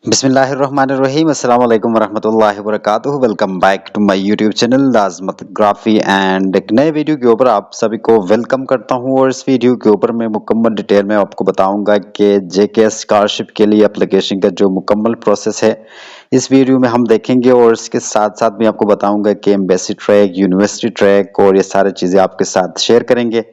बिस्मिल्लाहिर्रहमानिर्रहीम अस्सलाम वालेकुम वरहमतुल्लाहि वबरकातुहू। Welcome back to my YouTube channel लाजमत ग्राफी एंड एक नए वीडियो के ऊपर आप सभी को वेलकम करता हूं। और इस वीडियो के ऊपर मैं मुकम्मल डिटेल में आपको बताऊंगा कि जेके स्कॉलरशिप के लिए एप्लीकेशन का जो मुकम्मल प्रोसेस है इस वीडियो में हम देखेंगे। और इसके साथ साथ मैं आपको बताऊंगा कि एम्बेसी ट्रैक, यूनिवर्सिटी ट्रैक और ये सारी चीज़ें आपके साथ शेयर करेंगे।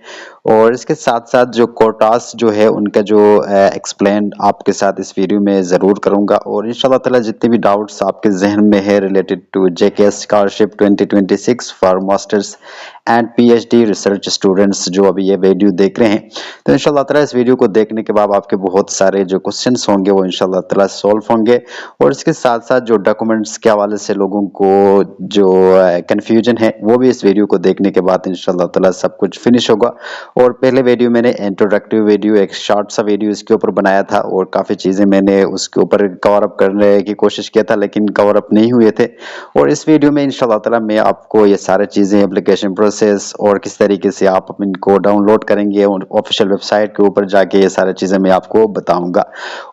और इसके साथ साथ जो कोटास जो है उनका जो एक्सप्लेन आपके साथ इस वीडियो में ज़रूर करूंगा। और इंशाल्लाह ताला जितने भी डाउट्स आपके जहन में है related to JK scholarship 2026 for masters and PhD research students जो अभी ये वीडियो देख रहे हैं, तो इंशाल्लाह ताला इस वीडियो को देखने के बाद आपके बहुत सारे जो क्वेश्चंस होंगे वो इंशाल्लाह ताला सॉल्व होंगे। और इसके साथ साथ जो डॉक्यूमेंट्स के हवाले से लोगों को जो कन्फ्यूजन है वो भी इस वीडियो को देखने के बाद इंशाल्लाह ताला सब कुछ फिनिश होगा। और पहले वीडियो मैंने इंट्रोडक्टिव वीडियो एक शॉर्ट सा वीडियो इसके ऊपर बनाया था और काफ़ी चीज़ें मैंने उसके ऊपर कवर अप करने की कोशिश किया था लेकिन कवर अप नहीं हुए थे। और इस वीडियो में इंशाल्लाह ताला मैं आपको ये सारी चीज़ें एप्लीकेशन प्रोसेस और किस तरीके से आप इनको डाउनलोड करेंगे और ऑफिशियल वेबसाइट के ऊपर जाके ये सारी चीज़ें मैं आपको बताऊंगा।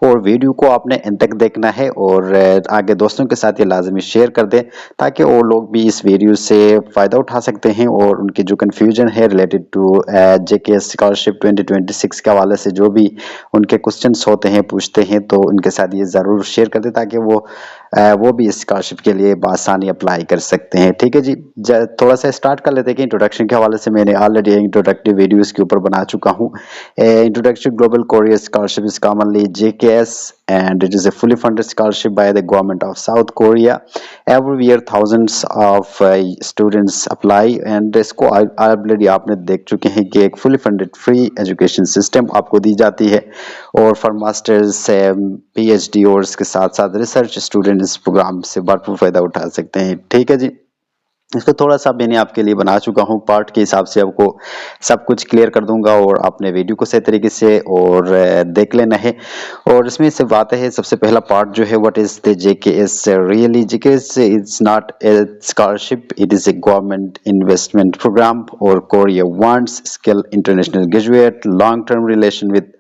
और वीडियो को आपने एंड तक देखना है और आगे दोस्तों के साथ ये लाजमी शेयर कर दें ताकि वो लोग भी इस वीडियो से फ़ायदा उठा सकते हैं और उनकी जो कन्फ्यूजन है रिलेटेड टू जेके स्कॉलरशिप 2026 के हवाले से जो भी उनके क्वेश्चंस होते हैं पूछते हैं तो उनके साथ ये ज़रूर शेयर कर दें ताकि वो भी इस स्कॉलरशिप के लिए बआसानी अप्लाई कर सकते हैं। ठीक है जी, थोड़ा सा स्टार्ट कर लेते हैं कि इंट्रोडक्शन के हवाले से मैंने ऑलरेडी इंट्रोडक्टिव वीडियो इसके ऊपर बना चुका हूँ। Introduction global courier scholarship is commonly JKS and it is a fully funded scholarship by the government of South Korea. Every year thousands of students apply and इसको ऑलरेडी आपने देख चुके हैं कि एक fully funded free education system आपको दी जाती है। और फॉर मास्टर्स, पीएचडी और इसके साथ साथ रिसर्च स्टूडेंट इस प्रोग्राम से भरपूर फायदा उठा सकते हैं। ठीक है जी, इसको थोड़ा सा मैंने आपके लिए बना चुका हूँ, पार्ट के हिसाब से आपको सब कुछ क्लियर कर दूंगा और आपने वीडियो को सही तरीके से और देख लेना है। और इसमें से बात है सबसे पहला पार्ट जो है what is the JKS really. JKS is not a scholarship, it is a government investment programme और Korea wants skill international graduate long term relation with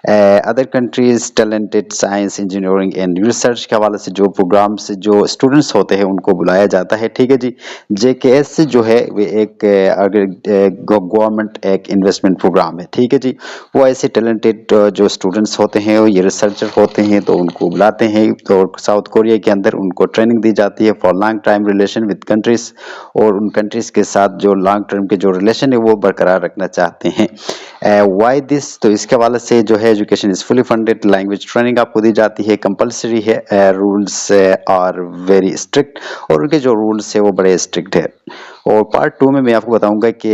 other countries talented science engineering and research के हवाले से जो programme से जो students होते हैं उनको बुलाया जाता है। ठीक है जी, जेकेएस जो है वे एक अगर गवर्नमेंट एक इन्वेस्टमेंट प्रोग्राम है। ठीक है जी, वो ऐसे टैलेंटेड जो स्टूडेंट्स होते हैं ये रिसर्चर होते हैं तो उनको बुलाते हैं। तो साउथ कोरिया के अंदर उनको ट्रेनिंग दी जाती है for long time relation with countries और उन कंट्रीज के साथ जो लॉन्ग टर्म के जो रिलेशन है वो बरकरार रखना चाहते हैं। वाई दिस, तो इसके हवाले से जो है education is fully funded, language training आपको दी जाती है, कंपलसरी है, रूल्स आर वेरी स्ट्रिक्ट और उनके जो रूल्स है वो बड़े स्ट्रिक्ट है। और पार्ट 2 में मैं आपको बताऊंगा कि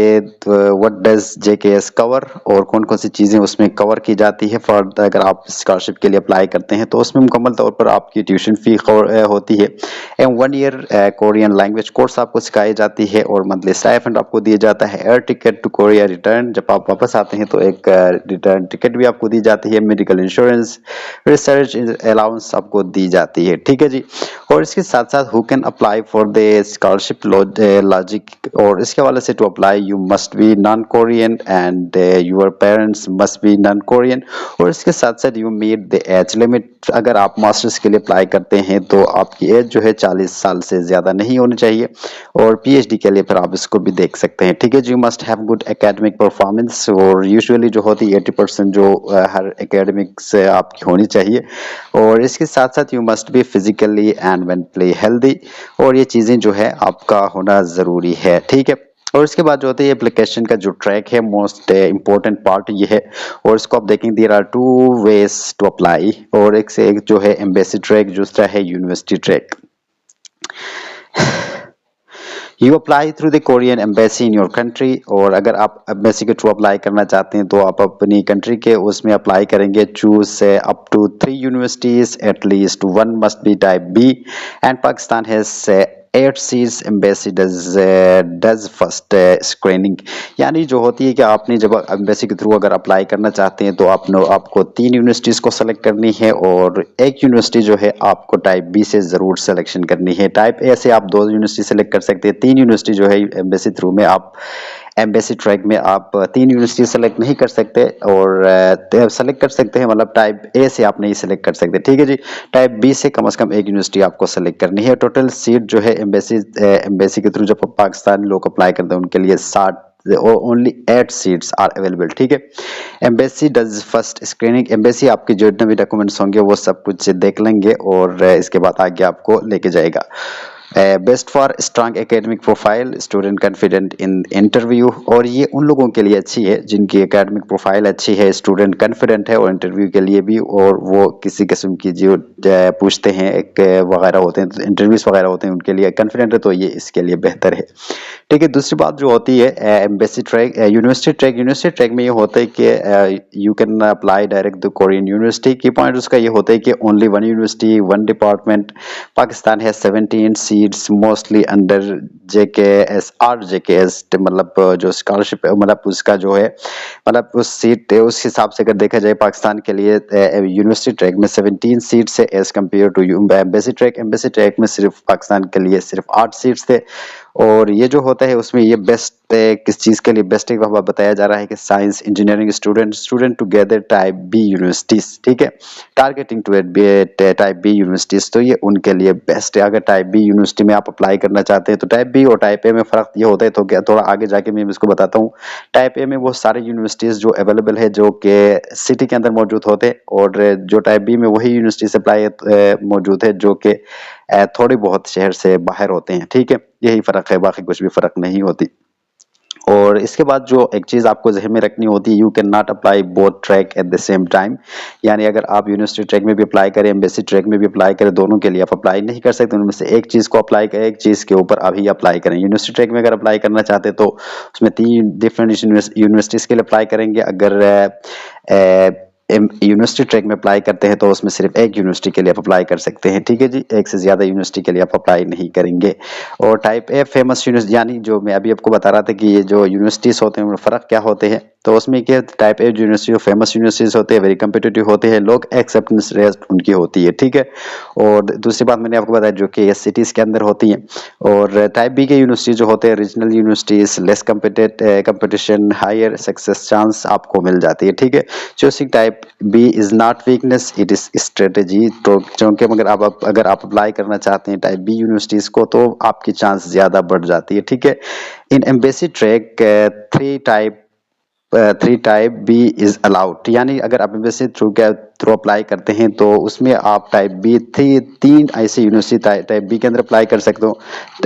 व्हाट डज जेकेएस कवर और कौन कौन सी चीज़ें उसमें कवर की जाती है फॉर अगर आप स्कॉलरशिप के लिए अप्लाई करते हैं तो उसमें मुकम्मल तौर पर आपकी ट्यूशन फी होती है and 1 year Korean language course आपको सिखाई जाती है और मंथली स्टाइपेंड आपको दिया जाता है। Air ticket to Korea return, जब आप वापस आते हैं तो एक रिटर्न टिकट भी आपको दी जाती है। मेडिकल इंश्योरेंस, रिसर्च अलाउंस आपको दी जाती है। ठीक है जी, और इसके साथ साथ who can apply for the scholarship logic, और इसके हवाले से to apply you must be non Korean and your parents must be non Korean. और इसके साथ साथ you meet the age limit, अगर आप मास्टर्स के लिए अप्लाई करते हैं तो आपकी एज जो है 40 साल से ज़्यादा नहीं होनी चाहिए। और पीएचडी के लिए फिर आप इसको भी देख सकते हैं। ठीक है जी, you must have good academic performance और यूजुअली जो होती है 80% जो हर एकेडमिक्स आपकी होनी चाहिए। और इसके साथ साथ you must be physically and mentally healthy, और ये चीज़ें जो है आपका होना ज़रूरी है। ठीक है, और इसके बाद जो होता है एप्लीकेशन का जो ट्रैक है मोस्ट इम्पोर्टेंट पार्ट ये है। और इसको आप देखेंगे there are 2 ways to apply, और एक से एक जो है एम्बेसी ट्रैक, दूसरा है university track. You apply through the Korean embassy in your country, और अगर आप एम्बेसी के थ्रू अप्लाई करना चाहते हैं तो आप अपनी कंट्री के उसमें अप्लाई करेंगे। Choose up to 3 universities, at least 1 must be type B and Pakistan has 8 seats. Embassy does first screening, यानी जो होती है कि आपने जब एम्बेसी के थ्रू अगर अप्लाई करना चाहते हैं तो आपको 3 यूनिवर्सिटीज को सेलेक्ट करनी है और एक यूनिवर्सिटी जो है आपको टाइप बी से ज़रूर सिलेक्शन करनी है। टाइप ए से आप 2 यूनिवर्सिटी सेलेक्ट कर सकते हैं, 3 यूनिवर्सिटी जो है एम्बेसी थ्रू में आप एम्बेसी ट्रैक में आप 3 यूनिवर्सिटी सेलेक्ट नहीं कर सकते और सेलेक्ट कर सकते हैं, मतलब टाइप ए से आप नहीं सेलेक्ट कर सकते, ठीक है जी। टाइप बी से कम एक यूनिवर्सिटी आपको सेलेक्ट करनी है। टोटल सीट जो है एम्बेसी के थ्रू जब पाकिस्तानी लोग अप्लाई करते हैं उनके लिए 60 ओनली 8 सीट्स आर अवेलेबल, ठीक है। Embassy does first screening, embassy आपके जो भी डॉक्यूमेंट्स होंगे वो सब कुछ देख लेंगे और इसके बाद आगे आपको लेके जाएगा। Best for strong academic profile, student confident in interview, और ये उन लोगों के लिए अच्छी है जिनकी एकेडमिक प्रोफाइल अच्छी है, स्टूडेंट कॉन्फिडेंट है और इंटरव्यू के लिए भी, और वो किसी किस्म की जो पूछते हैं एक वगैरह होते हैं, इंटरव्यूज वगैरह होते हैं, उनके लिए कॉन्फिडेंट है, तो ये इसके लिए बेहतर है, ठीक है। दूसरी बात जो होती है एम्बेसी ट्रैक, यूनिवर्सिटी ट्रैक में ये होता है कि you can apply direct the Korean university. की पॉइंट उसका ये होता है कि only one university one department, Pakistan है 17 सीट्स मोस्टली अंडर जेकेएस, मतलब जो स्कॉलरशिप है, मतलब उसका जो है, मतलब उस सीट उस हिसाब से अगर देखा जाए पाकिस्तान के लिए यूनिवर्सिटी ट्रैक में 17 सीट्स है as compare to embassy track. Embassy track में सिर्फ पाकिस्तान के लिए सिर्फ 8 सीट्स थे, और ये जो होता है उसमें ये बेस्ट किस चीज के लिए बेस्ट है वह बताया जा रहा है कि science engineering student together type B universities, ठीक है, targeting to type B universities, तो ये उनके लिए बेस्ट है। अगर टाइप बी यूनिवर्सिटी में आप अप्लाई करना चाहते हैं तो टाइप बी और टाइप ए में फर्क ये होता है, तो क्या थोड़ा आगे जाके मैं इसको बताता हूँ। टाइप ए में वो सारे यूनिवर्सिटीज जो अवेलेबल है जो कि सिटी के अंदर मौजूद होते हैं, और जो टाइप बी में वही यूनिवर्सिटी सप्लाई मौजूद है जो कि थोड़ी बहुत शहर से बाहर होते हैं, ठीक है, यही फर्क है, बाकी कुछ भी फर्क नहीं होती। और इसके बाद जो एक चीज आपको ज़हन में रखनी होती है, you can not apply both track at the same time, यानी अगर आप यूनिवर्सिटी ट्रैक में भी अप्लाई करें, एम्बेसी ट्रैक में भी अप्लाई करें, दोनों के लिए आप अप्लाई नहीं कर सकते, उनमें से एक चीज को अप्लाई करें, एक चीज के ऊपर अभी अप्लाई करें। यूनिवर्सिटी ट्रैक में अगर अप्लाई करना चाहते हैं तो उसमें 3 डिफरेंट यूनिवर्सिटीज के लिए अप्लाई करेंगे। अगर यूनिवर्सिटी ट्रैक में अप्लाई करते हैं तो उसमें सिर्फ एक यूनिवर्सिटी के लिए आप अप्लाई कर सकते हैं, ठीक है जी, एक से ज्यादा यूनिवर्सिटी के लिए आप अप्लाई नहीं करेंगे। और टाइप ए फेमस यूनिवर्सिटी, यानी जो मैं अभी आपको बता रहा था कि ये जो यूनिवर्सिटीज होते हैं उनमें फर्क क्या होते हैं, तो उसमें क्या type A university famous universities होते हैं, वेरी कम्पिटिटिव होते हैं, लोग एक्सेप्टेंस रेट उनकी होती है, ठीक है। और दूसरी बात मैंने आपको बताया जो कि ये सिटीज के अंदर होती हैं। और टाइप बी के यूनिवर्सिटी जो होते हैं regional universities, less competition, higher success chance आपको मिल जाती है, ठीक है। Choosing type B is not weakness, it is strategy, तो क्योंकि अगर आप अप्लाई करना चाहते हैं टाइप बी यूनिवर्सिटीज को तो आपकी चांस ज्यादा बढ़ जाती है, ठीक है। In embassy track three type B is allowed, यानी अगर आप एम्बेसी थ्रू अप्लाई करते हैं तो उसमें आप टाइप बी 3 ऐसे यूनिवर्सिटी टाइप बी के अंदर अप्लाई कर सकते हो,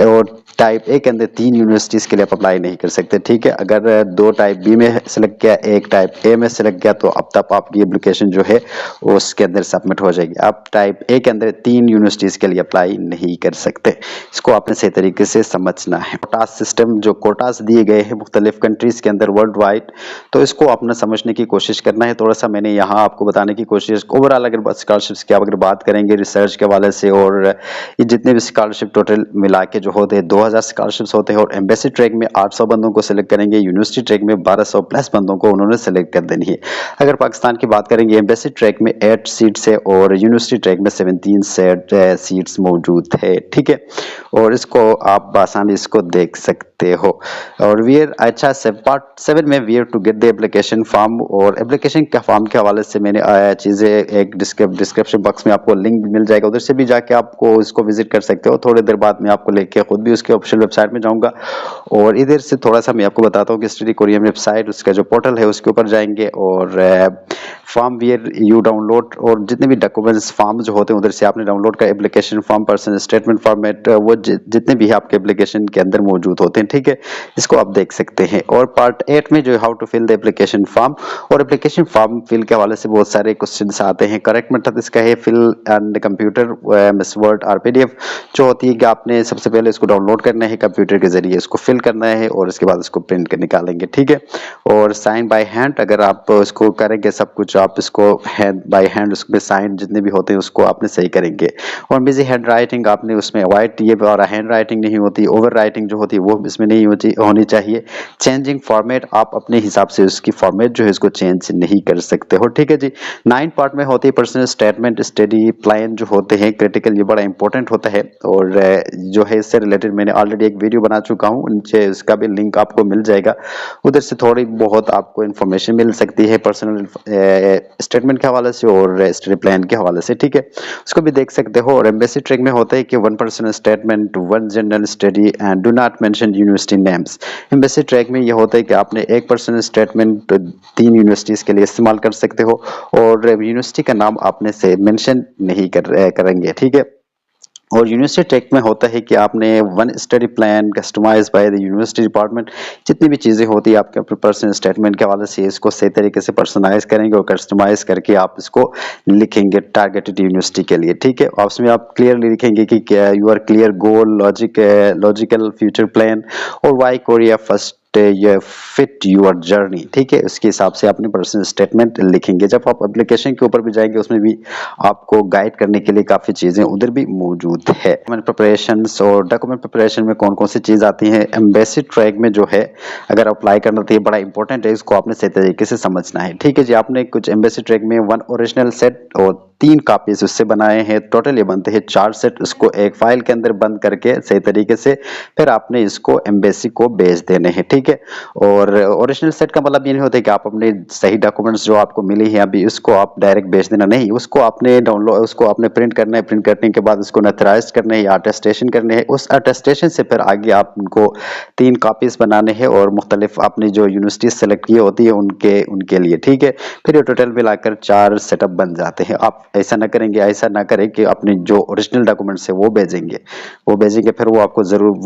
और टाइप ए के अंदर 3 यूनिवर्सिटीज के लिए आप अप्लाई नहीं कर सकते, ठीक है। अगर 2 टाइप बी में सेलेक्ट किया, एक टाइप ए में सेलेक्ट किया, तो अब तक आपकी एप्लीकेशन जो है उसके अंदर सबमिट हो जाएगी। आप टाइप ए के अंदर 3 यूनिवर्सिटीज के लिए अप्लाई नहीं कर सकते, इसको आपने सही तरीके से समझना है। कोटास सिस्टम, जो कोटास दिए गए हैं मुख्तलिफ कंट्रीज के अंदर वर्ल्ड वाइड, तो इसको अपना समझने की कोशिश करना है। थोड़ा सा मैंने यहाँ आपको बताने की कोशिश, ओवरऑल अगर स्कॉलरशिप्स की अगर बात करेंगे रिसर्च के हवाले से, और ये जितने भी स्कॉलरशिप टोटल मिला के जो होते हैं 2000 स्कॉलरशिप्स होते हैं, और एम्बेसी ट्रैक में 800 बंदों को सिलेक्ट करेंगे, यूनिवर्सिटी ट्रैक में 1200 प्लस बंदों को उन्होंने सिलेक्ट कर देनी है। अगर पाकिस्तान की बात करेंगे, एम्बेसी ट्रैक में 8 सीट्स है और यूनिवर्सिटी ट्रैक में 17 सीट्स मौजूद है, ठीक है। और इसको आप आसानी इसको देख सकते हो। और वियर अच्छा पार्ट 7 में where to get the application form, और एप्लीकेशन का फॉर्म के हवाले से मैंने चीज़ें एक डिस्क्रिप्शन बॉक्स में आपको लिंक मिल जाएगा, उधर से भी जाके आपको इसको विजिट कर सकते हो। थोड़ी देर बाद मैं आपको लेके खुद भी उसके ऑफिशियल वेबसाइट में जाऊंगा, और इधर से थोड़ा सा मैं आपको बताता हूँ कि स्टडी कोरियन वेबसाइट, उसका जो पोर्टल है उसके ऊपर जाएंगे, और फॉर्म वियर यू डाउनलोड, और जितने भी डॉक्यूमेंट्स फॉर्म जो होते हैं उधर से आपने डाउनलोड का application form, personal statement format, वो जितने भी आपके एप्लीकेशन के अंदर मौजूद होते हैं, ठीक है, इसको आप देख सकते हैं। और पार्ट 8 में जो how to fill the application form, और एप्लीकेशन फॉर्म फिल के हवाले से बहुत सारे क्वेश्चंस आते हैं। करेक्ट मेथड इसका है fill and computer MS Word और पीडीएफ, जो होती है कि आपने सबसे पहले इसको डाउनलोड करना है कंप्यूटर के जरिए, इसको फिल करना है और इसके बाद इसको प्रिंट कर निकालेंगे, ठीक है। और साइन बाय हैंड, अगर आप इसको करेंगे सब कुछ, आप इसको हैंड बाय हैंड उसमें साइन जितने भी होते हैं उसको आपने सही करेंगे। और बिजी हैंड राइटिंग आपने उसमें वाइट ये और हैंड राइटिंग नहीं होती, ओवर राइटिंग जो होती है वो इसमें नहीं होनी चाहिए। चेंजिंग फॉर्मेट, आप अपने हिसाब से उसकी फॉर्मेट जो है इसको चेंज नहीं कर सकते हो, ठीक है जी। 9 पार्ट में होती है पर्सनल स्टेटमेंट, स्टडी प्लान जो होते हैं क्रिटिकल, ये बड़ा इंपॉर्टेंट होता है, और जो है इससे रिलेटेड मैंने ऑलरेडी एक वीडियो बना चुका हूँ, नीचे उसका भी लिंक आपको मिल जाएगा। उधर से थोड़ी बहुत आपको इन्फॉर्मेशन मिल सकती है पर्सनल स्टेटमेंट के हवाले से और स्टडी प्लान के हवाले से, ठीक है, उसको भी देख सकते हो। और एम्बेसी ट्रैक में होता है कि 1 personal statement, 1 general study and do not mention university names. Embassy track में ये होता है कि आपने एक पर्सनल स्टेटमेंट 3 यूनिवर्सिटीज़ के लिए इस्तेमाल कर सकते हो और यूनिवर्सिटी का नाम आपने से मेंशन नहीं करेंगे, ठीक है। और यूनिवर्सिटी ट्रैक में होता है कि आपने 1 study plan customized by the university department. जितनी भी चीज़ें होती है आपके अपने पर्सनल स्टेटमेंट के हवाले से इसको सही तरीके से पर्सनलाइज करेंगे और कस्टमाइज करके आप इसको लिखेंगे टारगेटेड यूनिवर्सिटी के लिए, ठीक है। और उसमें आप क्लियरली लिखेंगे कि क्या your clear goal, logical future plan और वाई कोरिया फर्स्ट ये फिट यूर जर्नी, ठीक है। उसके हिसाब से अपनी पर्सनल स्टेटमेंट लिखेंगे। जब आप एप्लीकेशन के ऊपर भी जाएंगे उसमें भी आपको गाइड करने के लिए काफ़ी चीज़ें उधर भी मौजूद है। डॉक्यूमेंट प्रिपरेशंस और डॉक्यूमेंट प्रिपरेशन में कौन कौन सी चीज़ आती हैं एम्बेसी ट्रैक में जो है, अगर अप्लाई करना तो ये बड़ा इंपॉर्टेंट है, इसको आपने सही तरीके से समझना है, ठीक है जी। आपने कुछ एम्बेसी ट्रैक में 1 ओरिजिनल सेट और 3 कॉपीज उससे बनाए हैं, टोटल ये बनते हैं 4 सेट। उसको एक फाइल के अंदर बंद करके सही तरीके से फिर आपने इसको एम्बेसी को भेज देने हैं, ठीक है। और ओरिजिनल सेट का मतलब ये नहीं होता है कि आप अपने सही डॉक्यूमेंट्स जो आपको मिली हैं अभी उसको आप डायरेक्ट भेज देना, नहीं, उसको आपने डाउनलोड, उसको आपने प्रिंट करना है, प्रिंट करने के बाद उसको नोटराइज करने है या अटेस्टेशन करने हैं। उस अटेस्टेशन से फिर आगे आप उनको 3 कॉपीज बनाने हैं और मुख्तलिफ अपनी जो यूनिवर्सिटी सेलेक्ट की होती है उनके लिए, ठीक है। फिर ये टोटल मिलाकर 4 सेटअप बन जाते हैं। आप ऐसा ना करेंगे, ऐसा ना करें कि अपने जो ओरिजिनल डॉक्यूमेंट्स है वो भेजेंगे फिर वो आपको जरूर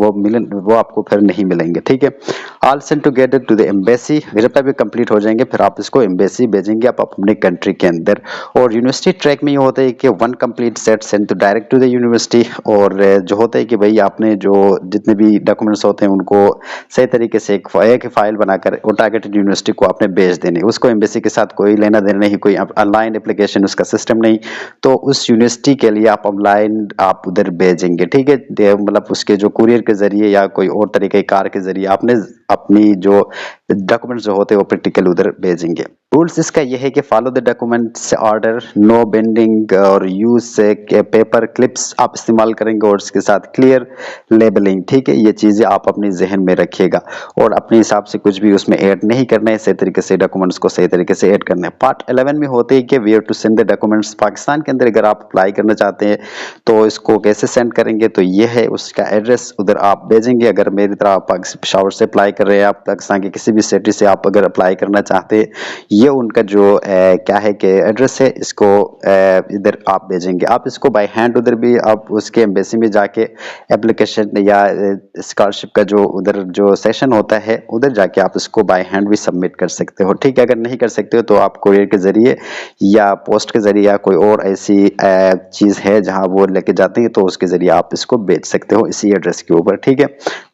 वो आपको फिर नहीं मिलेंगे, ठीक है। All send together to the embassy, जब तक भी कंप्लीट हो जाएंगे फिर आप इसको एम्बेसी भेजेंगे आप अपने कंट्री के अंदर। और यूनिवर्सिटी ट्रैक में ये होता है कि 1 complete set send to direct to the university. और जो होता है कि भाई आपने जो जितने भी डॉक्यूमेंट्स होते हैं उनको सही तरीके से एक फाइल बनाकर वो टारगेटेड यूनिवर्सिटी को आपने भेज देने, उसको एम्बेसी के साथ कोई लेना देना नहीं, कोई ऑनलाइन एप्लीकेशन उसका सिस्टम नहीं, तो उस यूनिवर्सिटी के लिए आप ऑनलाइन आप उधर भेजेंगे, ठीक है। मतलब उसके जो कुरियर के जरिए या कोई और तरीके कार के जरिए आपने अपनी जो डॉक्यूमेंट्स जो होते हैं वो प्रैक्टिकल उधर भेजेंगे। रूल्स इसका ये है कि follow the documents order, no bending और यूज से पेपर क्लिप्स आप इस्तेमाल करेंगे और इसके साथ क्लियर लेबलिंग, ठीक है। ये चीज़ें आप अपने जहन में रखिएगा और अपने हिसाब से कुछ भी उसमें ऐड नहीं करना है, सही तरीके से डॉक्यूमेंट्स को सही तरीके से ऐड करना है। पार्ट 11 में होते हैं कि where to send the documents. Pakistan के अंदर अगर आप अप्लाई करना चाहते हैं तो इसको कैसे सेंड करेंगे, तो ये है उसका एड्रेस, उधर आप भेजेंगे। अगर मेरी तरह आप पेशावर से अप्लाई कर रहे हैं, आप पाकिस्तान के किसी भी सिटी से आप अगर अप्लाई करना चाहते हैं, ये उनका जो क्या है कि एड्रेस है, इसको इधर आप भेजेंगे। आप इसको बाय हैंड उधर भी आप उसके एम्बेसी में जाके एप्लीकेशन या स्कॉलरशिप का जो उधर जो सेशन होता है उधर जाके आप इसको बाय हैंड भी सबमिट कर सकते हो, ठीक है। अगर नहीं कर सकते हो तो आप कोरियर के जरिए या पोस्ट के जरिए या कोई और ऐसी चीज़ है जहां वो लेके जाते हैं तो उसके जरिए आप इसको भेज सकते हो इसी एड्रेस के ऊपर, ठीक है।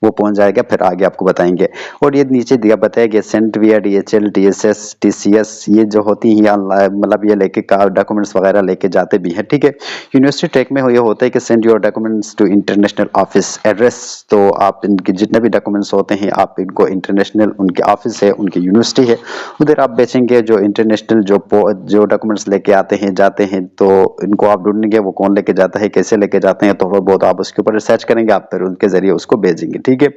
वो पहुंच जाएगा, फिर आगे आपको बताएंगे। और ये नीचे दिया बताया गया सेंट विया DHL DSS TCS ये जो होती है मतलब ये लेके डॉक्यूमेंट्स वगैरह लेके जाते भी हैं, ठीक है। यूनिवर्सिटी ट्रैक में ये होता है कि send your documents to international office address, तो आप इनके जितने भी डॉक्यूमेंट्स होते हैं आप इनको इंटरनेशनल उनके ऑफिस है, उनकी यूनिवर्सिटी है, उधर आप बेचेंगे। जो इंटरनेशनल जो डॉक्यूमेंट्स लेके आते हैं जाते हैं तो इनको आप ढूंढेंगे वो कौन लेके जाता है, कैसे लेके जाते हैं, थोड़ा बहुत आप उसके ऊपर रिसर्च करेंगे, आप फिर उनके जरिए उसको भेजेंगे, ठीक है।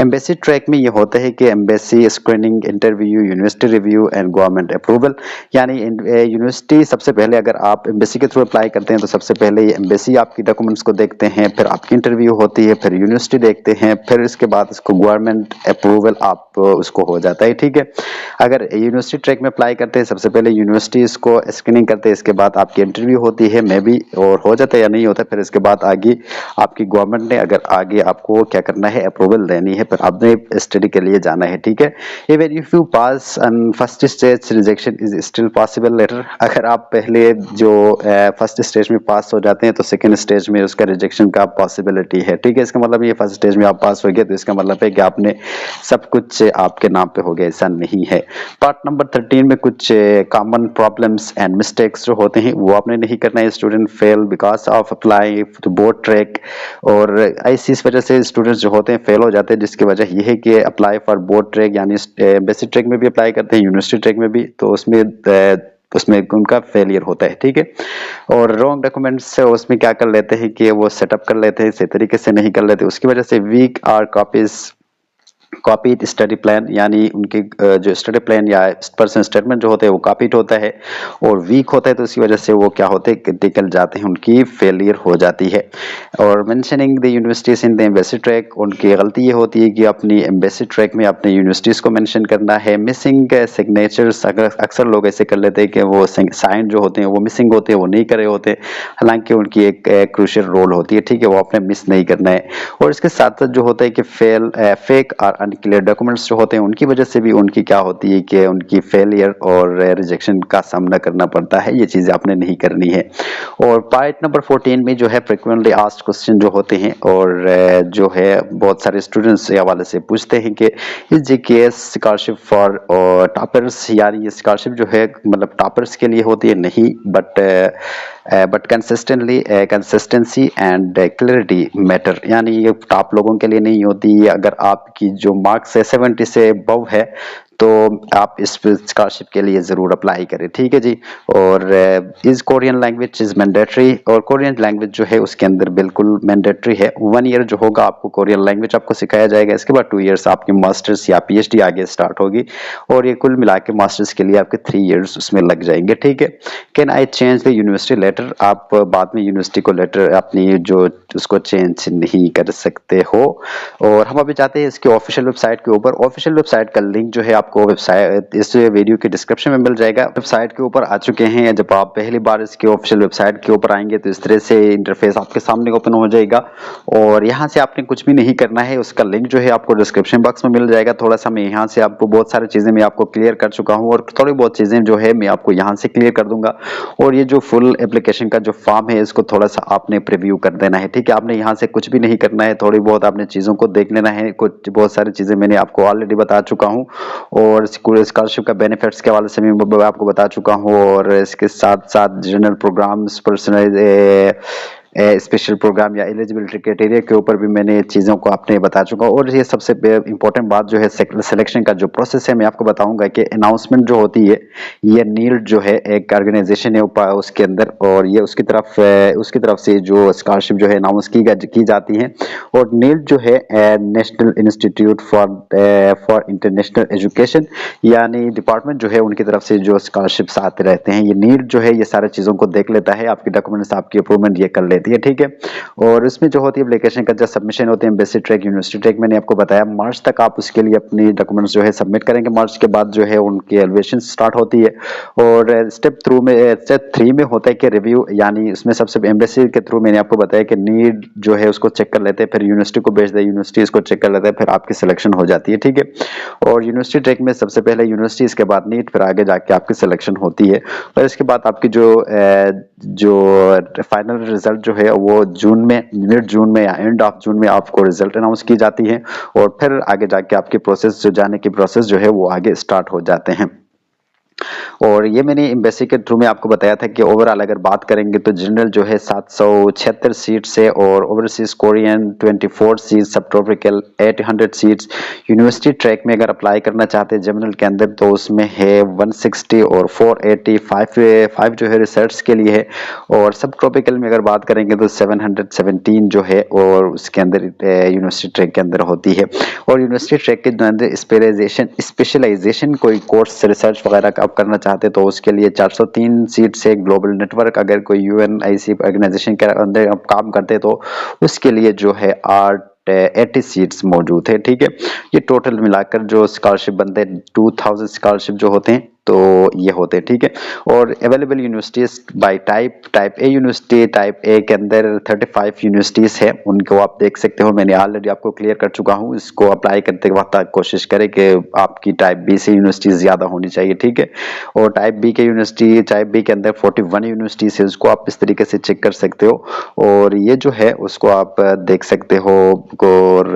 एम्बेसी ट्रैक में ये होता है कि embassy screening, interview, university review and government approval. यानी यूनिवर्सिटी सबसे पहले अगर आप एम्बेसी के थ्रू अप्लाई करते हैं तो सबसे पहले एम्बेसी आपकी डॉक्यूमेंट्स को देखते हैं, फिर आपकी इंटरव्यू होती है, फिर यूनिवर्सिटी देखते हैं, फिर इसके बाद इसको गवर्नमेंट अप्रूवल आप उसको हो जाता है, ठीक है। अगर यूनिवर्सिटी ट्रैक में अप्लाई करते हैं सबसे पहले यूनिवर्सिटी इसको स्क्रीनिंग करते हैं, इसके बाद आपकी इंटरव्यू होती है मे बी और हो जाता है या नहीं होता, फिर इसके बाद आगे आपकी गवर्नमेंट ने अगर आगे आपको क्या करना है अप्रूवल देनी है, फिर आपने स्टडी के लिए जाना है, ठीक है। Even if you pass on first stage rejection is still possible later. अगर आप पहले जो फर्स्ट स्टेज में पास हो जाते हैं तो सेकंड स्टेज में उसका रिजेक्शन का पॉसिबिलिटी है, ठीक है। इसका मतलब ये फर्स्ट स्टेज में आप पास हो गए तो इसका मतलब है कि आपने सब कुछ आपके नाम पे हो गया, ऐसा नहीं है। पार्ट नंबर 13 में कुछ कॉमन प्रॉब्लम्स एंड मिस्टेक्स जो होते हैं वो आपने नहीं करना है। Student fail because of apply to both track, और ऐसी इस वजह से स्टूडेंट्स जो होते हैं फेल हो जाते हैं, जिसकी वजह ये है कि अप्लाई फॉर बोथ ट्रैक यानी बेसिक ट्रैक में भी अप्लाई करते हैं यूनिवर्सिटी ट्रैक में भी, तो उसमें उसमें उनका फेलियर होता है, ठीक है। और रॉन्ग डॉक्यूमेंट्स उसमें क्या कर लेते हैं कि वो सेटअप कर लेते हैं, सही तरीके से नहीं कर लेते, उसकी वजह से week are copied study plan, यानी उनके जो स्टडी प्लान या पर्सनल स्टेटमेंट जो होते हैं वो कॉपीड होता है और वीक होता है, तो इसी वजह से वो क्या होते हैं, निकल जाते हैं, उनकी फेलियर हो जाती है। और mentioning the universities in the embassy track, उनकी गलती ये होती है कि अपनी एम्बेसी ट्रैक में अपने यूनिवर्सिटीज को मेंशन करना है। मिसिंग सिग्नेचर्स, अक्सर लोग ऐसे कर लेते हैं कि वो साइन जो होते हैं वो मिसिंग होते हैं, वो नहीं करे होते, हालांकि उनकी एक क्रूशियल रोल होती है, ठीक है, वो आपने मिस नहीं करना है। और इसके साथ साथ जो होता है कि फेक और अनक्लियर डॉक्यूमेंट्स जो होते हैं उनकी वजह से भी उनकी क्या होती है कि उनकी फेलियर और रिजेक्शन का सामना करना पड़ता है, ये चीज़ें आपने नहीं करनी है। और पार्ट नंबर 14 में जो है फ्रिक्वेंटली आस्क्ड क्वेश्चन जो होते हैं और जो है बहुत सारे स्टूडेंट्स के हवाले से पूछते हैं कि इस जीकेएस स्कॉलरशिप फॉर टॉपर्स, यानी ये स्कॉलरशिप जो है मतलब टॉपर्स के लिए होती है नहीं, but consistency and clarity matter, यानी ये टॉप लोगों के लिए नहीं होती। अगर आपकी जो मार्क्स है 70 से अबव है तो आप इस स्कॉलरशिप के लिए ज़रूर अप्लाई करें, ठीक है जी। और इस कोरियन लैंग्वेज इज़ मैंडेटरी, और कोरियन लैंग्वेज जो है उसके अंदर बिल्कुल मैंडेटरी है। 1 ईयर जो होगा आपको कोरियन लैंग्वेज आपको सिखाया जाएगा, इसके बाद 2 इयर्स आपकी मास्टर्स या पीएचडी आगे स्टार्ट होगी, और ये कुल मिला के मास्टर्स के लिए आपके 3 इयर्स उसमें लग जाएंगे, ठीक है। Can I change the university letter, आप बाद में यूनिवर्सिटी को लेटर अपनी जो उसको चेंज नहीं कर सकते हो। और हम अभी जाते हैं इसके ऑफिशियल वेबसाइट के ऊपर। ऑफिशियल वेबसाइट का लिंक जो है आपको वेबसाइट इस वीडियो के डिस्क्रिप्शन में मिल जाएगा। वेबसाइट के ऊपर आ चुके हैं, जब आप पहली बार इसके ऑफिशियल वेबसाइट के ऊपर आएंगे तो इस तरह से इंटरफेस आपके सामने ओपन हो जाएगा, और यहाँ से आपने कुछ भी नहीं करना है, उसका लिंक जो है आपको डिस्क्रिप्शन बॉक्स में मिल जाएगा। थोड़ा सा मैं यहाँ से आपको बहुत सारी चीज़ें मैं आपको क्लियर कर चुका हूँ, और थोड़ी बहुत चीज़ें जो है मैं आपको यहाँ से क्लियर कर दूंगा। और ये जो फुल एप्लीकेशन का जो फॉर्म है इसको थोड़ा सा आपने प्रीव्यू कर देना है, ठीक है। आपने यहाँ से कुछ भी नहीं करना है, थोड़ी बहुत आपने चीज़ों को देख लेना है, कुछ बहुत सारी चीज़ें मैंने आपको ऑलरेडी बता चुका हूँ, और स्कॉलरशिप का बेनिफिट्स के हवाले से मैं आपको बता चुका हूँ, और इसके साथ साथ general programs, personalize special program या एलिजिबिलिटी क्राइटेरिया के ऊपर भी मैंने चीज़ों को आपने बता चुका हूँ। और ये सबसे इंपॉर्टेंट बात जो है सिलेक्शन का जो प्रोसेस है मैं आपको बताऊंगा कि अनाउंसमेंट जो होती है ये नील्ड जो है एक ऑर्गेनाइजेशन है उसके अंदर, और ये उसकी तरफ से जो स्कॉलरशिप जो है अनाउंस की जाती है। और नील्ड जो है national institute for international education, यानी डिपार्टमेंट जो है उनकी तरफ से जो स्कॉलरशिप्स आते रहते हैं, ये नील्ड जो है ये सारे चीज़ों को देख लेता है, आपकी डॉक्यूमेंट्स आपकी अप्रूवमेंट ये कर लेती है, ठीक है। और इसमें जो होती है एप्लीकेशन का जो सबमिशन होते हैं बेसिक ट्रैक, यूनिवर्सिटी ट्रैक, मैंने आपको बताया मार्च तक आप उसके लिए अपनी डॉक्यूमेंट्स जो है सबमिट करेंगे। मार्च के बाद जो है उनकी एलिवेशन स्टार्ट होती है, और स्टेप 3 में होता है कि रिव्यू, यानी उसमें सबसे एम्बेसी के थ्रू मैंने आपको बताया कि नीड जो है उसको चेक कर लेते हैं, फिर यूनिवर्सिटी को भेजते हैं, यूनिवर्सिटी इसको चेक कर लेते हैं, फिर आपकी सिलेक्शन हो जाती है, ठीक है। और यूनिवर्सिटी ट्रैक में सबसे पहले यूनिवर्सिटी, इसके बाद नीट, फिर आगे जाके आपकी सिलेक्शन होती है, और इसके बाद आपकी जो फाइनल रिजल्ट जो है वो मिड जून में या एंड ऑफ जून में आपको रिजल्ट अनाउंस की जाती है, और फिर आगे जाके आपकी प्रोसेस जो है वो आगे स्टार्ट हो जाते हैं। और ये मैंने एम्बेसी के थ्रू में आपको बताया था कि ओवरऑल अगर बात करेंगे तो जनरल जो है 776 सीट्स है, और ओवरसीज कोरियन 24 सीट्स, सब ट्रॉपिकल 800 सीट्स। यूनिवर्सिटी ट्रैक में अगर अप्लाई करना चाहते हैं जनरल के अंदर तो उसमें है 160 और 485 जो है रिसर्च के लिए है, और सब ट्रॉपिकल में अगर बात करेंगे तो 717 जो है और उसके अंदर यूनिवर्सिटी ट्रैक के अंदर होती है। और यूनिवर्सिटी ट्रैक के अंदर स्पेशलाइजेशन कोई कोर्स रिसर्च वगैरह का आप करना चाहते तो उसके लिए 403 सीट से ग्लोबल नेटवर्क, अगर कोई यूएनआईसी ऑर्गेनाइजेशन के अंदर आप काम करते तो उसके लिए जो है 80 सीट्स मौजूद है, ठीक है। ये टोटल मिलाकर जो स्कॉलरशिप बनते हैं 2000 स्कॉलरशिप जो होते हैं तो ये होते हैं, ठीक है। और available universities bye type A university, type A के अंदर 35 यूनिवर्सिटीज है, उनको आप देख सकते हो, मैंने ऑलरेडी आपको क्लियर कर चुका हूँ। इसको अप्लाई करते वक्त आप कोशिश करें कि आपकी टाइप बी से यूनिवर्सिटीज ज्यादा होनी चाहिए, ठीक है। और टाइप बी के अंदर 41 यूनिवर्सिटीज है, उसको आप इस तरीके से चेक कर सकते हो, और ये जो है उसको आप देख सकते हो। और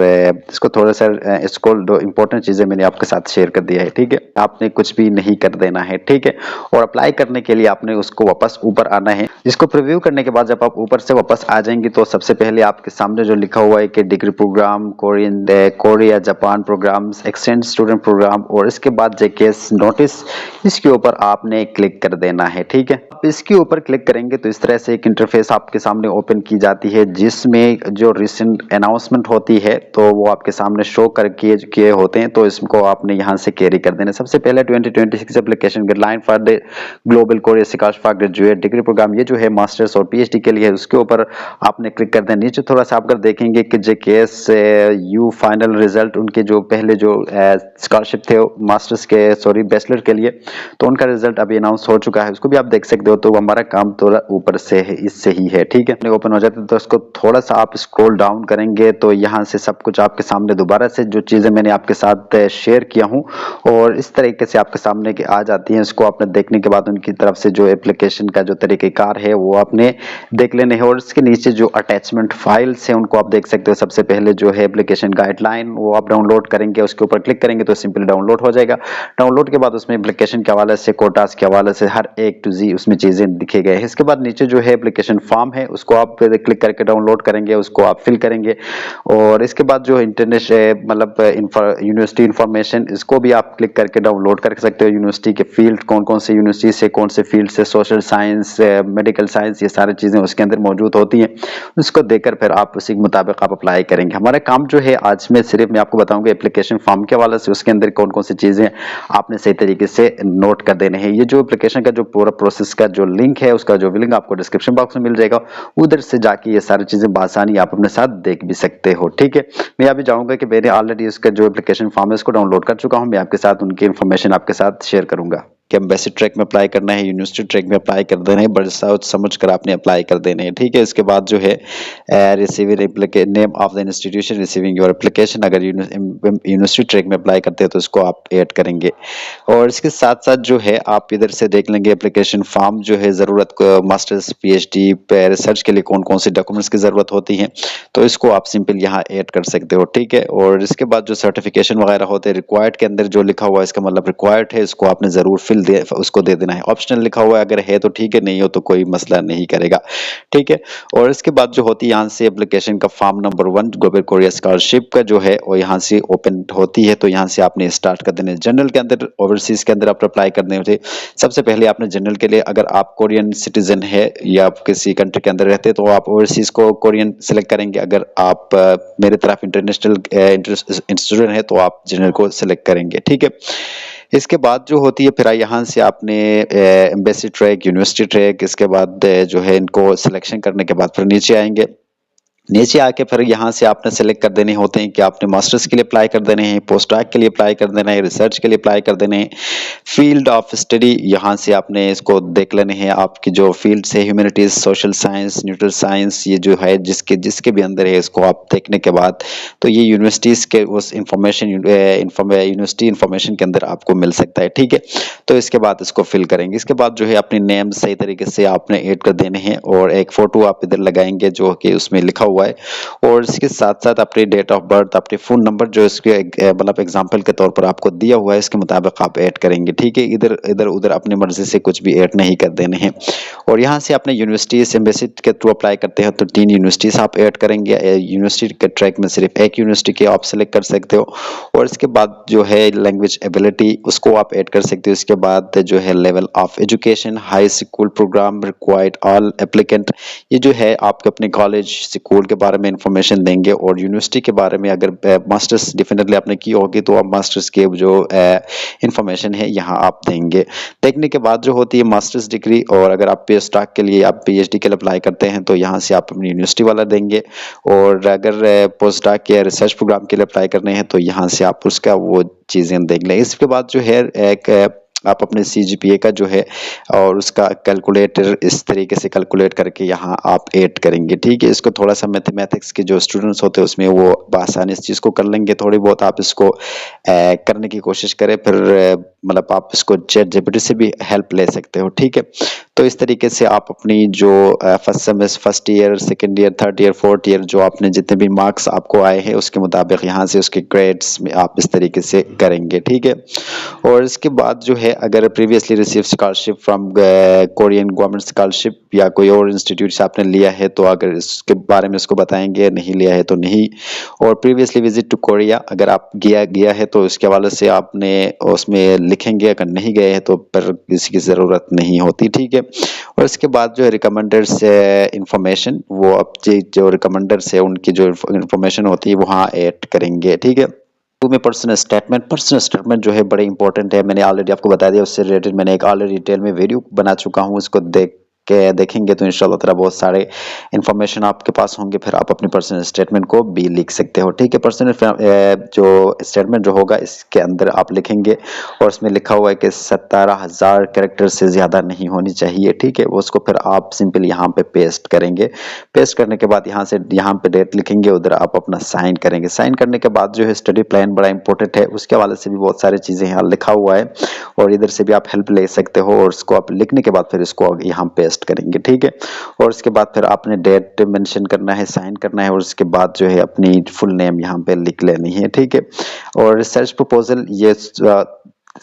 इसको थोड़ा सा इसको दो इंपॉर्टेंट चीजें मैंने आपके साथ शेयर कर दिया है, ठीक है। आपने कुछ भी नहीं करना देना है, ठीक है। और अप्लाई करने के लिए आपने उसको वापस ऊपर आना है। इसको प्रीव्यू करने के बाद जब आप ऊपर से वापस आ जाएंगे तो सबसे पहले आपके सामने जो लिखा हुआ है कि degree program, Korea Japan programs, exchange student program और इसके बाद जेकेएस नोटिस, इसके ऊपर आपने क्लिक कर देना है, ठीक है। आप इसके ऊपर क्लिक करेंगे तो इस तरह से एक इंटरफेस आपके सामने ओपन की जाती है जिसमें जो रिसेंट अनाउंसमेंट होती है तो वो आपके सामने शो करके किए होते हैं, तो इसको आपने यहाँ से कैरी कर देना। सबसे पहले 2026 application guideline for the global Korea scholarship for graduate degree program, ये जो है मास्टर्स और पीएचडी के लिए है, उसके ऊपर आपने क्लिक कर देना। नीचे थोड़ा सा आप अगर देखेंगे कि जेकेएस यू फाइनल रिजल्ट, उनके जो पहले जो स्कॉलरशिप थे मास्टर्स के, सॉरी बैचलर के लिए, तो उनका रिजल्ट अभी अनाउंस हो चुका है, उसको भी आप देख सकते हो। तो हमारा काम थोड़ा ऊपर से है, इससे ही है, ठीक है। ओपन हो जाता है तो इसको थोड़ा सा आप स्क्रॉल डाउन करेंगे तो यहाँ से सब कुछ आपके सामने दोबारा से जो चीजें मैंने आपके साथ शेयर किया हूँ और इस तरीके से आपके सामने की आ जाती हैं। इसको आपने देखने के बाद उनकी तरफ से जो एप्लीकेशन का जो तरीकेकार है वो आपने देख लेने हैं और इसके नीचे जो अटैचमेंट फाइल्स हैं उनको आप देख सकते हो। सबसे पहले जो है एप्लीकेशन गाइडलाइन, वो आप डाउनलोड करेंगे, उसके ऊपर क्लिक करेंगे तो सिंपली डाउनलोड हो जाएगा। डाउनलोड के बाद उसमें एप्लीकेशन के हवाले से, कोटास के हवाले से हर एक टू जी उसमें चीजें दिखे गए हैं। इसके बाद नीचे जो है एप्लीकेशन फॉर्म है उसको आप क्लिक करके डाउनलोड करेंगे, उसको आप फिल करेंगे और इसके बाद जो इंटरनेशनल मतलब यूनिवर्सिटी इंफॉर्मेशन, इसको भी आप क्लिक करके डाउनलोड कर सकते हो। यूनिवर्सिटी के फील्ड कौन कौन से यूनिवर्सिटी से, कौन से फील्ड से, सोशल साइंस, मेडिकल साइंस, ये सारी चीजें उसके अंदर मौजूद होती हैं। उसको देखकर फिर आप उसी के मुताबिक आप अप्लाई करेंगे। हमारा काम जो है आज में सिर्फ मैं आपको बताऊंगा एप्लीकेशन फॉर्म के हवाले से, उसके अंदर कौन कौन सी चीजें आपने सही तरीके से नोट कर देने हैं। ये जो एप्लीकेशन का जो पूरा प्रोसेस का जो लिंक है, उसका जो लिंक आपको डिस्क्रिप्शन बॉक्स में मिल जाएगा, उधर से जाके ये सारी चीजें बासानी आप अपने साथ देख भी सकते हो, ठीक है। मैं अभी चाहूंगा कि मैंने ऑलरेडी इसका जो एप्लीकेशन फॉर्म है उसको डाउनलोड कर चुका हूं, मैं आपके साथ उनकी इंफॉर्मेशन आपके साथ शेयर करूंगा कि एम्बेसी ट्रैक में अप्लाई करना है, यूनिवर्सिटी ट्रैक में अप्लाई कर देना है, बड़े सोच समझ कर आपने अप्लाई कर देने हैं, ठीक है। इसके बाद जो है receiving name of the institution receiving your application, अगर यूनिवर्सिटी ट्रैक में अप्लाई करते हैं तो इसको आप ऐड करेंगे। और इसके साथ साथ जो है आप इधर से देख लेंगे एप्लीकेशन फॉर्म जो है, ज़रूरत को मास्टर्स पीएचडी रिसर्च के लिए कौन कौन से डॉक्यूमेंट्स की ज़रूरत होती है, तो इसको आप सिंपल यहाँ ऐड कर सकते हो, ठीक है। और इसके बाद जो सर्टिफिकेशन वगैरह होते हैं रिक्वायर्ड के अंदर जो लिखा हुआ है, इसका मतलब रिक्वायर्ड है, इसको आपने ज़रूर फिल उसको दे देना है। ऑप्शनल लिखा हुआ है, अगर है तो ठीक है, नहीं हो तो कोई मसला नहीं करेगा, ठीक है। और इसके बाद जो होती है यहाँ से एप्लीकेशन का form number 1 global Korea scholarship का जो है वो यहाँ से ओपन होती है, तो यहाँ से आपने स्टार्ट कर देना है। जनरल के अंदर, ओवरसीज के अंदर आप अप्लाई करने होते, सबसे पहले आपने जनरल के लिए, अगर आप कोरियन सिटीजन है या आप किसी कंट्री के अंदर रहते हैं तो आप ओवरसीज को कोरियन सेलेक्ट करेंगे। अगर आप मेरे तरफ इंटरनेशनल स्टूडेंट है तो आप जनरल को सेलेक्ट करेंगे, ठीक है। इसके बाद जो होती है फिर यहाँ से आपने एम्बेसी ट्रैक, यूनिवर्सिटी ट्रैक, इसके बाद जो है इनको सिलेक्शन करने के बाद फिर नीचे आएंगे। नीचे आके फिर यहाँ से आपने सेलेक्ट कर देने होते हैं कि आपने मास्टर्स के लिए अप्लाई कर देने हैं, पोस्ट डॉक के लिए अप्लाई कर देना है, रिसर्च के लिए अप्लाई कर देने हैं, फील्ड ऑफ स्टडी यहाँ से आपने इसको देख लेने हैं। आपकी जो फील्ड है humanities, social science, neutral science, ये जो है जिसके भी अंदर है, इसको आप देखने के बाद तो ये यूनिवर्सिटीज के उस इंफॉर्मेशन यूनिवर्सिटी इंफॉर्मेशन के अंदर आपको मिल सकता है, ठीक है। तो इसके बाद इसको फिल करेंगे। इसके बाद जो है अपने नेम सही तरीके से आपने ऐड कर देने हैं और एक फोटो आप इधर लगाएंगे जो कि उसमें लिखा हुआ है, और इसके साथ साथ अपनी डेट ऑफ बर्थ, अपने फोन नंबर जो इसके मतलब एग्जांपल के तौर पर आपको दिया हुआ है, इसके मुताबिक आप ऐड करेंगे, ठीक है। इधर इधर उधर अपनी मर्जी से कुछ भी ऐड नहीं कर देने हैं। और यहाँ से अपने यूनिवर्सिटी एम्बेसी के थ्रू अप्लाई करते हैं तो 3 यूनिवर्सिटीज आप ऐड करेंगे। यूनिवर्सिटी के ट्रैक में सिर्फ एक यूनिवर्सिटी के आप सेलेक्ट कर सकते हो। और इसके बाद जो है लैंग्वेज एबिलिटी, उसको आप ऐड कर सकते हो। इसके बाद जो है level of education, high school program required all applicant, ये जो है आपके अपने कॉलेज स्कूल के बारे में इंफॉर्मेशन देंगे। और यूनिवर्सिटी के बारे में अगर मास्टर्स डेफिनेटली आपने की होगी तो आप मास्टर्स के जो इंफॉर्मेशन है यहाँ आप देंगे। देखने के बाद जो होती है मास्टर्स डिग्री, और अगर आप पोस्ट डॉक के लिए, आप पीएचडी के लिए अप्लाई करते हैं तो यहाँ से आप अपनी यूनिवर्सिटी वाला देंगे। और अगर पोस्ट डॉक या रिसर्च प्रोग्राम के लिए अप्लाई करने हैं तो यहाँ से आप उसका वो चीज़ें देख लें। इसके बाद जो है एक आप अपने CGPA का जो है और उसका कैलकुलेटर इस तरीके से कैलकुलेट करके यहाँ आप ऐड करेंगे, ठीक है। इसको थोड़ा सा मैथमेटिक्स के जो स्टूडेंट्स होते हैं उसमें वो आसानी इस चीज़ को कर लेंगे। थोड़ी बहुत आप इसको करने की कोशिश करें, फिर मतलब आप इसको ChatGPT से भी हेल्प ले सकते हो, ठीक है। तो इस तरीके से आप अपनी जो first semester, first year, second year, third year, fourth year जो आपने जितने भी मार्क्स आपको आए हैं उसके मुताबिक यहाँ से उसके ग्रेड्स में आप इस तरीके से करेंगे, ठीक है। और इसके बाद जो है अगर previously receive scholarship from Korean government scholarship या कोई और इंस्टीट्यूट से आपने लिया है तो अगर इसके बारे में इसको बताएंगे, नहीं लिया है तो नहीं। और प्रीवियसली विजिट टू कोरिया अगर आप गया है तो उसके हवाले से आपने उसमें लिखेंगे, अगर नहीं गए हैं तो पर किसी की ज़रूरत नहीं होती, ठीक है। और इसके बाद जो है रिकमेंडर्स इंफॉर्मेशन वो अब जो रिकमेंडर्स है उनकी जो इंफॉर्मेशन होती है वहाँ ऐड करेंगे, ठीक है। में पर्सनल स्टेटमेंट जो है बड़े इंपॉर्टेंट है। मैंने ऑलरेडी आपको बता दिया, उससे रिलेटेड मैंने एक ऑलरेडी डिटेल में वीडियो बना चुका हूँ, उसको देखेंगे तो इंशाल्लाह ताला बहुत सारे इंफॉर्मेशन आपके पास होंगे, फिर आप अपनी पर्सनल स्टेटमेंट को भी लिख सकते हो, ठीक है। पर्सनल जो स्टेटमेंट जो होगा इसके अंदर आप लिखेंगे और इसमें लिखा हुआ है कि 17,000 कैरेक्टर से ज़्यादा नहीं होनी चाहिए, ठीक है। उसको फिर आप सिंपल यहाँ पे पेस्ट करेंगे। पेस्ट करने के बाद यहाँ पे डेट लिखेंगे, उधर आप अपना साइन करेंगे। साइन करने के बाद जो है स्टडी प्लान बड़ा इंपॉर्टेंट है, उसके हवाले से भी बहुत सारी चीज़ें यहाँ लिखा हुआ है और इधर से भी आप हेल्प ले सकते हो। और उसको आप लिखने के बाद फिर इसको यहाँ पेस्ट करेंगे, ठीक है। और उसके बाद फिर आपने डेट मेंशन करना है, साइन करना है और उसके बाद जो है अपनी फुल नेम यहाँ पे लिख लेनी है, ठीक है। और रिसर्च प्रपोजल ये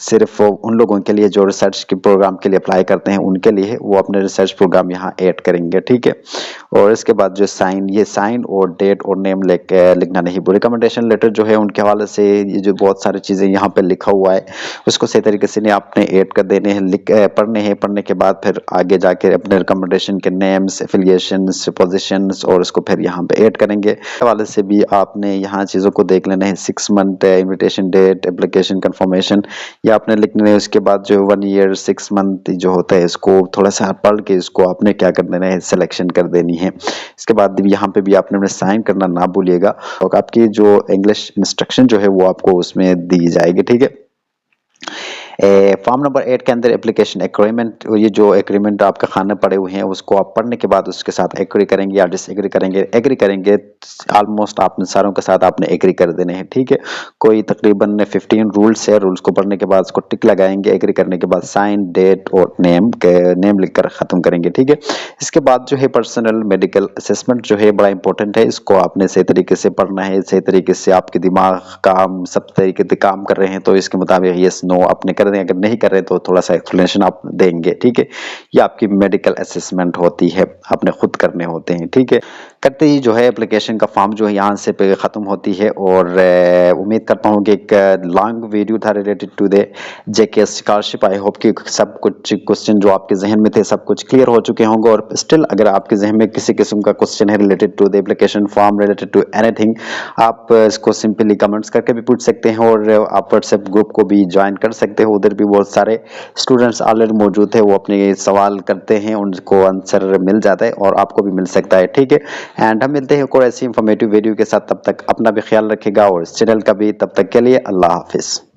सिर्फ उन लोगों के लिए जो रिसर्च के प्रोग्राम के लिए अप्लाई करते हैं उनके लिए, वो अपने रिसर्च प्रोग्राम यहाँ ऐड करेंगे, ठीक है। और इसके बाद जो साइन और डेट और नेम लिखना नहीं। रिकमेंडेशन लेटर जो है उनके हवाले से ये जो बहुत सारी चीज़ें यहाँ पे लिखा हुआ है उसको सही तरीके से नहीं आपने ऐड कर देने हैं, पढ़ने के बाद फिर आगे जाके अपने रिकमेंडेशन के नेम्स, एफिलिएशंस, पोजीशंस और उसको फिर यहाँ पे ऐड करेंगे। हवाले से भी आपने यहाँ चीज़ों को देख लेना है। 6 month invitation date, application confirmation या आपने लिखना है। उसके बाद जो 1 ईयर 6 मंथ जो होता है इसको थोड़ा सा पढ़ के इसको आपने क्या कर देना है, सिलेक्शन कर देनी है। इसके बाद भी यहाँ पे भी आपने अपने साइन करना ना भूलिएगा और आपकी जो इंग्लिश इंस्ट्रक्शन जो है वो आपको उसमें दी जाएगी, ठीक है। फॉर्म नंबर 8 के अंदर एप्लीकेशन एग्रीमेंट, ये जो एग्रीमेंट आपके खाने पड़े हुए हैं उसको आप पढ़ने के बाद उसके साथ एग्री करेंगे या डिसएग्री करेंगे। एग्री करेंगे ऑलमोस्ट आपने सारों के साथ आपने एग्री कर देने हैं, ठीक है। कोई तकरीबन 15 रूल्स है, रूल्स को पढ़ने के बाद उसको टिक लगाएंगे। एग्री करने के बाद साइन, डेट और नेम लिखकर ख़त्म करेंगे, ठीक है। इसके बाद जो है पर्सनल मेडिकल असेसमेंट जो है बड़ा इंपॉर्टेंट है, इसको आपने सही तरीके से पढ़ना है, सही तरीके से आपके दिमाग काम सब तरीके से काम कर रहे हैं तो इसके मुताबिक यस नो आपने कर दें, अगर नहीं कर रहे तो थोड़ा सा एक्सप्लेनेशन आप देंगे, ठीक है। ये आपकी मेडिकल असेसमेंट होती है, आपने खुद करने होते हैं, ठीक है। करते ही जो है एप्लीकेशन का फॉर्म जो है यहाँ से पे ख़त्म होती है। और उम्मीद करता हूँ कि एक लॉन्ग वीडियो था related to the JK scholarship. I hope कि सब कुछ क्वेश्चन जो आपके जहन में थे सब कुछ क्लियर हो चुके होंगे। और स्टिल अगर आपके जहन में किसी किस्म का क्वेश्चन है related to the application form, related to anything, आप इसको सिंपली कमेंट्स करके भी पूछ सकते हैं और आप व्हाट्सएप ग्रुप को भी ज्वाइन कर सकते हो। उधर भी बहुत सारे स्टूडेंट्स ऑलरेडी मौजूद है, वो अपने सवाल करते हैं, उनको आंसर मिल जाता है और आपको भी मिल सकता है, ठीक है। एंड हम मिलते हैं कोई ऐसी इंफॉर्मेटिव वीडियो के साथ, तब तक अपना भी ख्याल रखिएगा और इस चैनल का भी। तब तक के लिए अल्लाह हाफिज़।